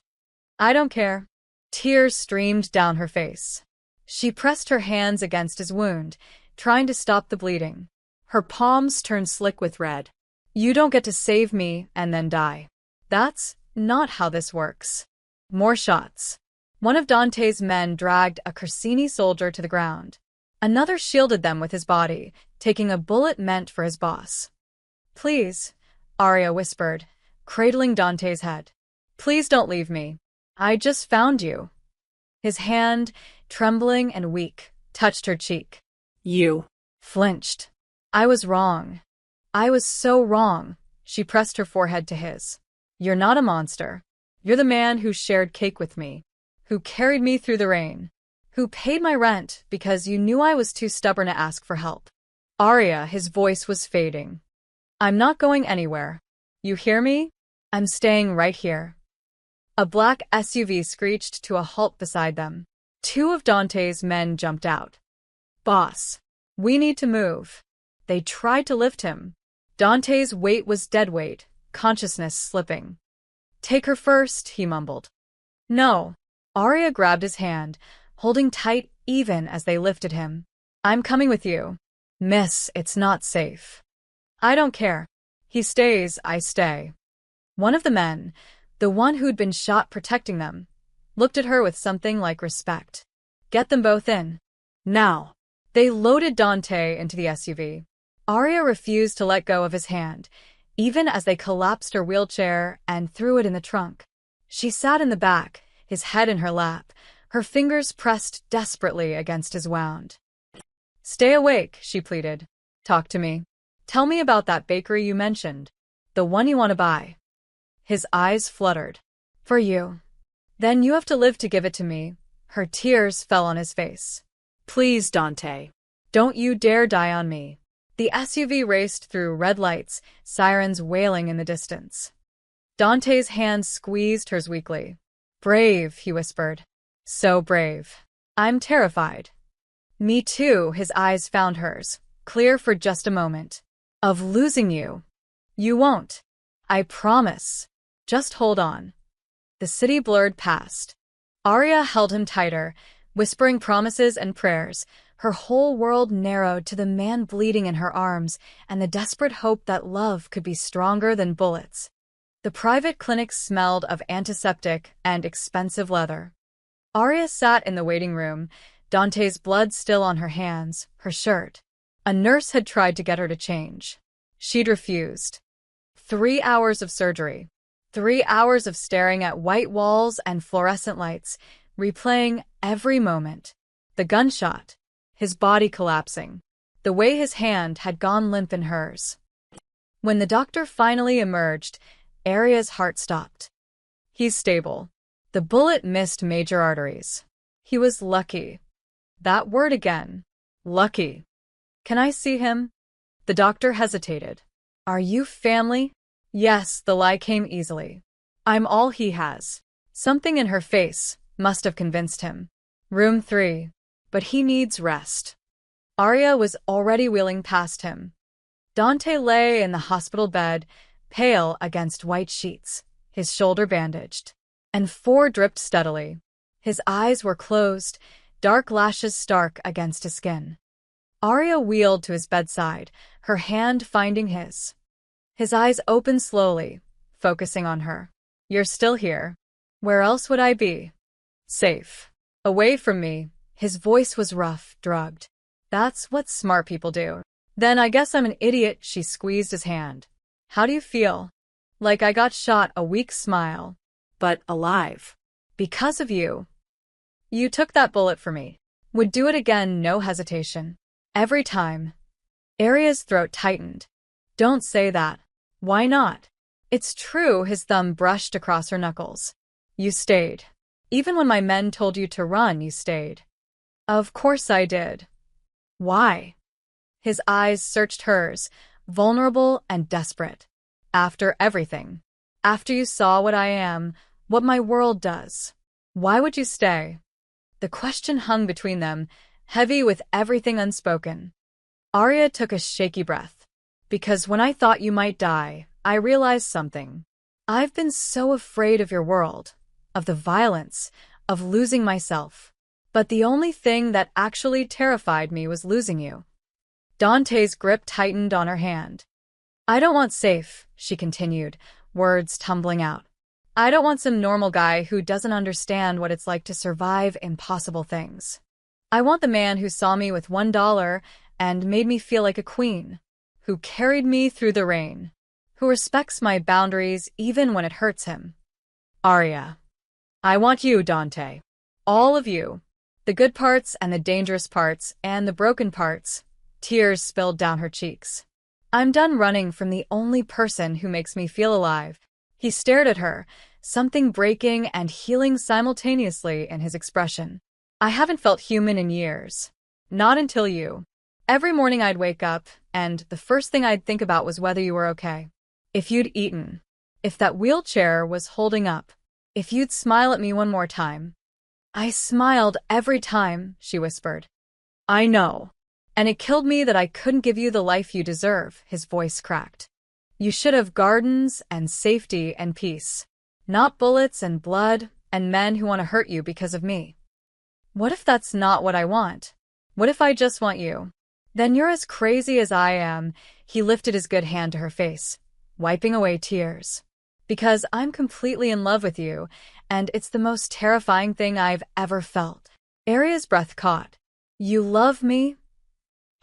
I don't care. Tears streamed down her face. She pressed her hands against his wound, trying to stop the bleeding. Her palms turned slick with red. You don't get to save me and then die. That's not how this works. More shots. One of Dante's men dragged a Corsini soldier to the ground. Another shielded them with his body, taking a bullet meant for his boss. Please, Arya whispered, cradling Dante's head. Please don't leave me. I just found you. His hand, trembling and weak, touched her cheek. You flinched. I was wrong. I was so wrong. She pressed her forehead to his. You're not a monster. You're the man who shared cake with me, who carried me through the rain, who paid my rent because you knew I was too stubborn to ask for help. Arya, his voice was fading. I'm not going anywhere. You hear me? I'm staying right here. A black SUV screeched to a halt beside them. 2 of Dante's men jumped out. Boss, we need to move. They tried to lift him. Dante's weight was dead weight, consciousness slipping. Take her first, he mumbled. No. Arya grabbed his hand, holding tight even as they lifted him. I'm coming with you. Miss, it's not safe. I don't care. He stays, I stay. One of the men, the one who'd been shot protecting them, looked at her with something like respect. Get them both in. Now. They loaded Dante into the SUV. Arya refused to let go of his hand, even as they collapsed her wheelchair and threw it in the trunk. She sat in the back, his head in her lap, her fingers pressed desperately against his wound. Stay awake, she pleaded. Talk to me. Tell me about that bakery you mentioned, the one you want to buy. His eyes fluttered. For you. Then you have to live to give it to me. Her tears fell on his face. Please, Dante. Don't you dare die on me. The SUV raced through red lights, sirens wailing in the distance. Dante's hand squeezed hers weakly. Brave, he whispered. So brave. I'm terrified. Me too, his eyes found hers, clear for just a moment. Of losing you. You won't. I promise. Just hold on. The city blurred past. Arya held him tighter, whispering promises and prayers. Her whole world narrowed to the man bleeding in her arms and the desperate hope that love could be stronger than bullets. The private clinic smelled of antiseptic and expensive leather. Arya sat in the waiting room, Dante's blood still on her hands, her shirt. A nurse had tried to get her to change. She'd refused. 3 hours of surgery. 3 hours of staring at white walls and fluorescent lights, replaying every moment. The gunshot. His body collapsing. The way his hand had gone limp in hers. When the doctor finally emerged, Arya's heart stopped. He's stable. The bullet missed major arteries. He was lucky. That word again. Lucky. Can I see him? The doctor hesitated. Are you family? Yes, the lie came easily. I'm all he has. Something in her face must have convinced him. Room 3. But he needs rest. Arya was already wheeling past him. Dante lay in the hospital bed, pale against white sheets, his shoulder bandaged. And 4 dripped steadily. His eyes were closed, dark lashes stark against his skin. Arya wheeled to his bedside, her hand finding his. His eyes opened slowly, focusing on her. You're still here. Where else would I be? Safe. Away from me. His voice was rough, drugged. That's what smart people do. Then I guess I'm an idiot, she squeezed his hand. How do you feel? Like I got shot, a weak smile. But alive. Because of you. You took that bullet for me. Would do it again, no hesitation. Every time. Arya's throat tightened. Don't say that. Why not? It's true, his thumb brushed across her knuckles. You stayed. Even when my men told you to run, you stayed. Of course I did. Why? His eyes searched hers, vulnerable and desperate. After everything. After you saw what I am, what my world does. Why would you stay? The question hung between them, heavy with everything unspoken. Arya took a shaky breath. Because when I thought you might die, I realized something. I've been so afraid of your world, of the violence, of losing myself. But the only thing that actually terrified me was losing you. Dante's grip tightened on her hand. I don't want safe, she continued, words tumbling out. I don't want some normal guy who doesn't understand what it's like to survive impossible things. I want the man who saw me with $1 and made me feel like a queen, who carried me through the rain, who respects my boundaries even when it hurts him. Arya. I want you, Dante. All of you. The good parts and the dangerous parts and the broken parts. Tears spilled down her cheeks. I'm done running from the only person who makes me feel alive. He stared at her, something breaking and healing simultaneously in his expression. I haven't felt human in years. Not until you. Every morning I'd wake up, and the first thing I'd think about was whether you were okay. If you'd eaten. If that wheelchair was holding up. If you'd smile at me one more time. I smiled every time, she whispered. I know. And it killed me that I couldn't give you the life you deserve, his voice cracked. You should have gardens and safety and peace. Not bullets and blood and men who want to hurt you because of me. What if that's not what I want? What if I just want you? Then you're as crazy as I am, he lifted his good hand to her face, wiping away tears. Because I'm completely in love with you, and it's the most terrifying thing I've ever felt. Arya's breath caught. You love me?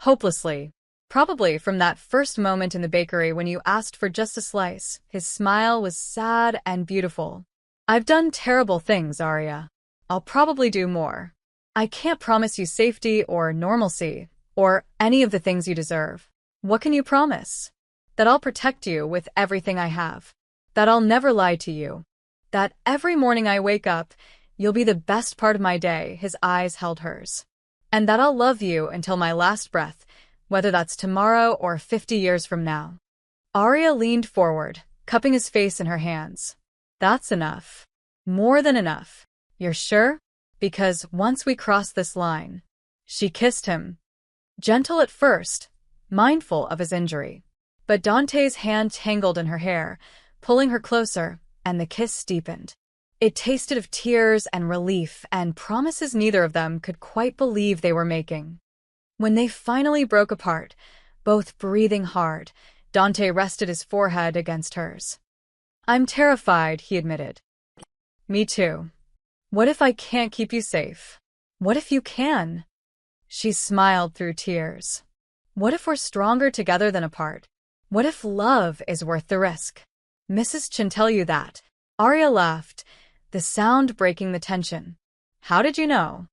Hopelessly. Probably from that first moment in the bakery when you asked for just a slice. His smile was sad and beautiful. I've done terrible things, Arya. I'll probably do more. I can't promise you safety or normalcy, or any of the things you deserve. What can you promise? That I'll protect you with everything I have. That I'll never lie to you. That every morning I wake up, you'll be the best part of my day, his eyes held hers. And that I'll love you until my last breath, whether that's tomorrow or 50 years from now. Arya leaned forward, cupping his face in her hands. That's enough. More than enough. You're sure? Because once we cross this line. She kissed him. Gentle at first, mindful of his injury. But Dante's hand tangled in her hair, pulling her closer, and the kiss deepened. It tasted of tears and relief and promises neither of them could quite believe they were making. When they finally broke apart, both breathing hard, Dante rested his forehead against hers. I'm terrified, he admitted. Me too. What if I can't keep you safe? What if you can? She smiled through tears. What if we're stronger together than apart? What if love is worth the risk? Mrs. Chin tell you that? Arya laughed, the sound breaking the tension. How did you know?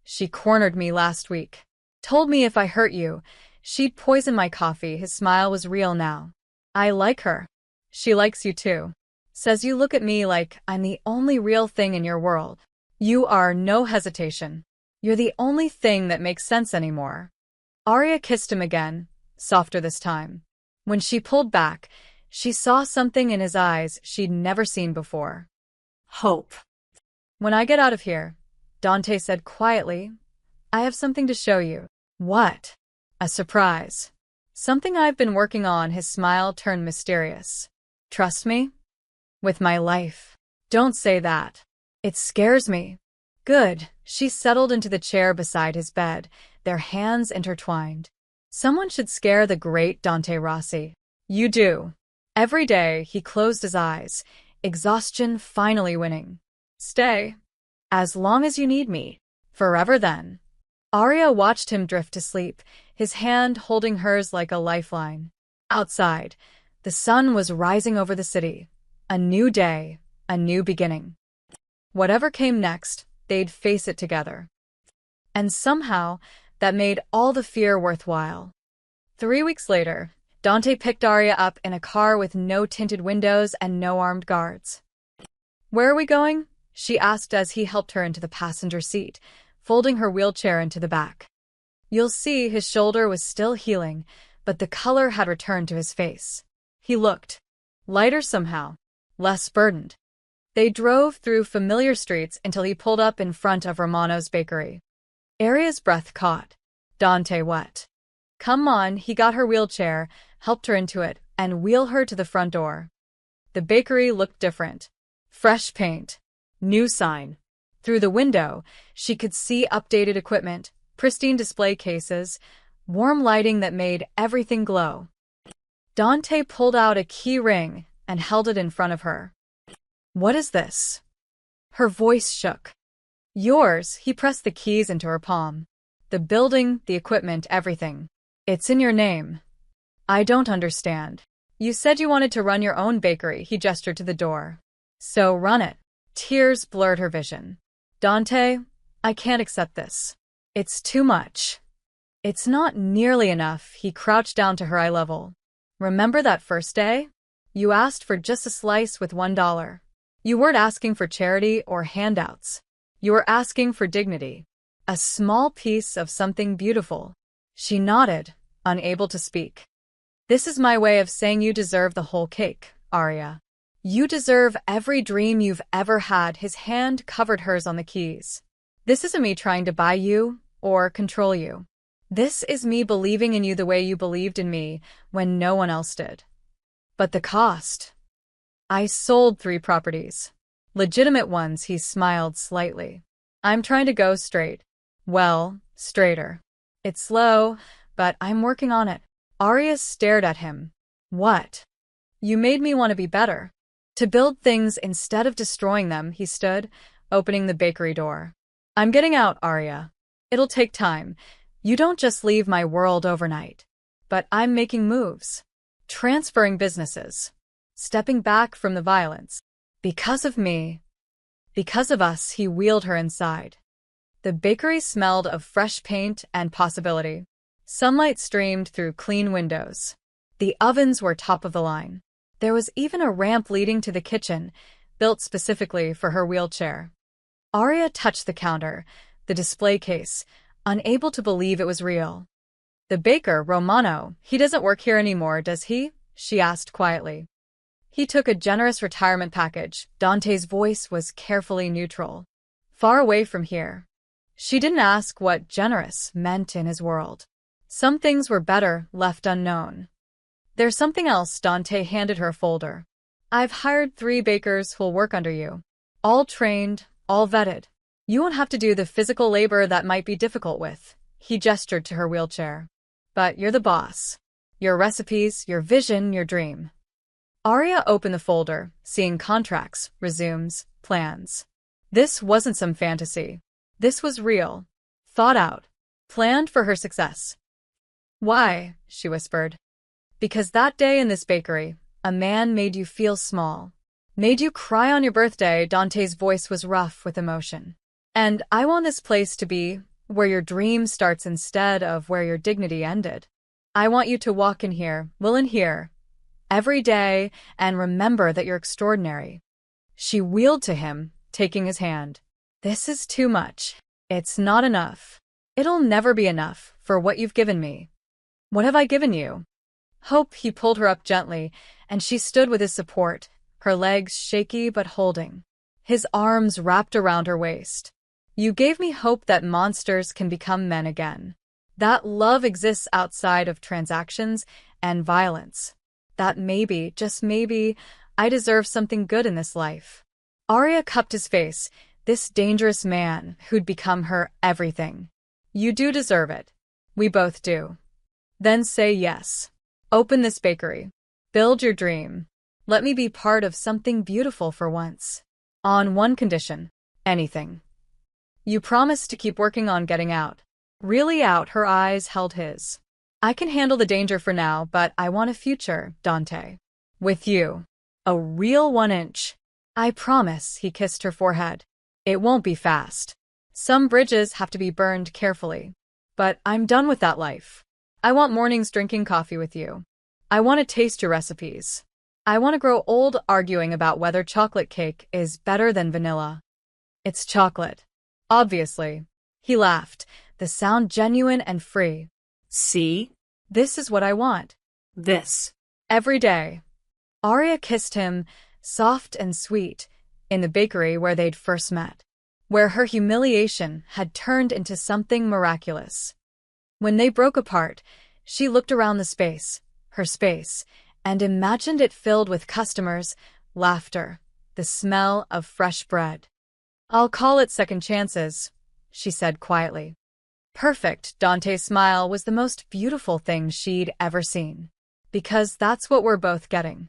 She cornered me last week. Told me if I hurt you, she'd poison my coffee. His smile was real now. I like her. She likes you too. Says you look at me like I'm the only real thing in your world. You are no hesitation. You're the only thing that makes sense anymore. Arya kissed him again, softer this time. When she pulled back, she saw something in his eyes she'd never seen before. Hope. When I get out of here, Dante said quietly, I have something to show you. What? A surprise. Something I've been working on. His smile turned mysterious. Trust me? With my life. Don't say that. It scares me. Good. She settled into the chair beside his bed, their hands intertwined. Someone should scare the great Dante Rossi. You do. Every day, he closed his eyes, exhaustion finally winning. Stay. As long as you need me. Forever then. Arya watched him drift to sleep, his hand holding hers like a lifeline. Outside, the sun was rising over the city. A new day, a new beginning. Whatever came next, they'd face it together. And somehow, that made all the fear worthwhile. 3 weeks later, Dante picked Arya up in a car with no tinted windows and no armed guards. "Where are we going?" she asked as he helped her into the passenger seat, folding her wheelchair into the back. You'll see his shoulder was still healing, but the color had returned to his face. He looked lighter somehow, less burdened. They drove through familiar streets until he pulled up in front of Romano's bakery. Arya's breath caught. Dante what? "Come on," he got her wheelchair, helped her into it, and wheeled her to the front door. The bakery looked different. Fresh paint. New sign. Through the window, she could see updated equipment, pristine display cases, warm lighting that made everything glow. Dante pulled out a key ring and held it in front of her. "What is this?" Her voice shook. "Yours," he pressed the keys into her palm. "The building, the equipment, everything. It's in your name." "I don't understand." "You said you wanted to run your own bakery," he gestured to the door. "So run it." Tears blurred her vision. "Dante, I can't accept this. It's too much." "It's not nearly enough," he crouched down to her eye level. "Remember that first day? You asked for just a slice with $1. You weren't asking for charity or handouts. You were asking for dignity. A small piece of something beautiful." She nodded, unable to speak. "This is my way of saying you deserve the whole cake, Arya. You deserve every dream you've ever had." His hand covered hers on the keys. "This isn't me trying to buy you or control you. This is me believing in you the way you believed in me when no one else did." "But the cost." "I sold 3 properties. Legitimate ones," he smiled slightly. "I'm trying to go straight. Well, straighter. It's slow, but I'm working on it." Arya stared at him. "What?" "You made me want to be better. To build things instead of destroying them." He stood, opening the bakery door. "I'm getting out, Arya. It'll take time. You don't just leave my world overnight. But I'm making moves. Transferring businesses. Stepping back from the violence. Because of me. Because of us." He wheeled her inside. The bakery smelled of fresh paint and possibility. Sunlight streamed through clean windows. The ovens were top of the line. There was even a ramp leading to the kitchen, built specifically for her wheelchair. Arya touched the counter, the display case, unable to believe it was real. "The baker, Romano, he doesn't work here anymore, does he?" she asked quietly. "He took a generous retirement package." Dante's voice was carefully neutral. "Far away from here." She didn't ask what generous meant in his world. Some things were better left unknown. "There's something else." Dante handed her a folder. "I've hired 3 bakers who'll work under you. All trained, all vetted. You won't have to do the physical labor that might be difficult with." He gestured to her wheelchair. "But you're the boss. Your recipes, your vision, your dream." Arya opened the folder, seeing contracts, resumes, plans. This wasn't some fantasy. This was real. Thought out. Planned for her success. "Why?" she whispered. "Because that day in this bakery, a man made you feel small. Made you cry on your birthday." Dante's voice was rough with emotion. "And I want this place to be where your dream starts instead of where your dignity ended. I want you to walk in here, every day, and remember that you're extraordinary." She wheeled to him, taking his hand. "This is too much. It's not enough. It'll never be enough for what you've given me." "What have I given you?" "Hope." He pulled her up gently, and she stood with his support, her legs shaky but holding. His arms wrapped around her waist. "You gave me hope that monsters can become men again. That love exists outside of transactions and violence. That maybe, just maybe, I deserve something good in this life." Arya cupped his face, this dangerous man who'd become her everything. "You do deserve it. We both do. Then say yes. Open this bakery. Build your dream. Let me be part of something beautiful for once. On one condition. Anything. You promise to keep working on getting out." Really out. Her eyes held his. "I can handle the danger for now, but I want a future, Dante. With you. A real 1 inch. I promise." He kissed her forehead. "It won't be fast. Some bridges have to be burned carefully. But I'm done with that life. I want mornings drinking coffee with you. I want to taste your recipes. I want to grow old arguing about whether chocolate cake is better than vanilla. It's chocolate. Obviously. He laughed, the sound genuine and free. See? This is what I want. This. Every day. Arya kissed him, soft and sweet, in the bakery where they'd first met, where her humiliation had turned into something miraculous. When they broke apart, she looked around the space, her space, and imagined it filled with customers, laughter, the smell of fresh bread. I'll call it second chances, she said quietly. Perfect. Dante's smile was the most beautiful thing she'd ever seen. Because that's what we're both getting.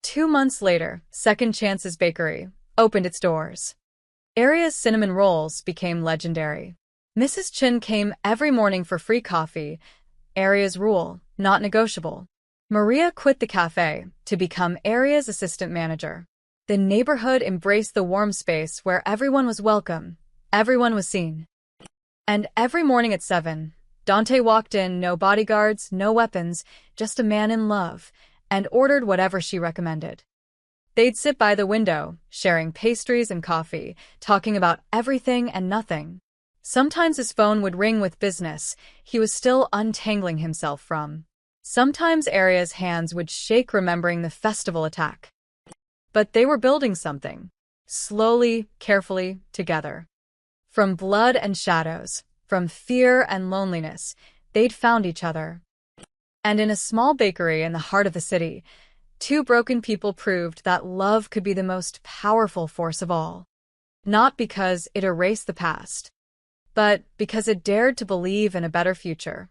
2 months later, Second Chance's Bakery opened its doors. Arya's cinnamon rolls became legendary. Mrs. Chin came every morning for free coffee. Arya's rule, not negotiable. Maria quit the cafe to become Arya's assistant manager. The neighborhood embraced the warm space where everyone was welcome, everyone was seen. And every morning at 7, Dante walked in, no bodyguards, no weapons, just a man in love, and ordered whatever she recommended. They'd sit by the window, sharing pastries and coffee, talking about everything and nothing. Sometimes his phone would ring with business he was still untangling himself from. Sometimes Arya's hands would shake remembering the festival attack. But they were building something. Slowly, carefully, together. From blood and shadows, from fear and loneliness, they'd found each other. And in a small bakery in the heart of the city, 2 broken people proved that love could be the most powerful force of all. Not because it erased the past, but because it dared to believe in a better future.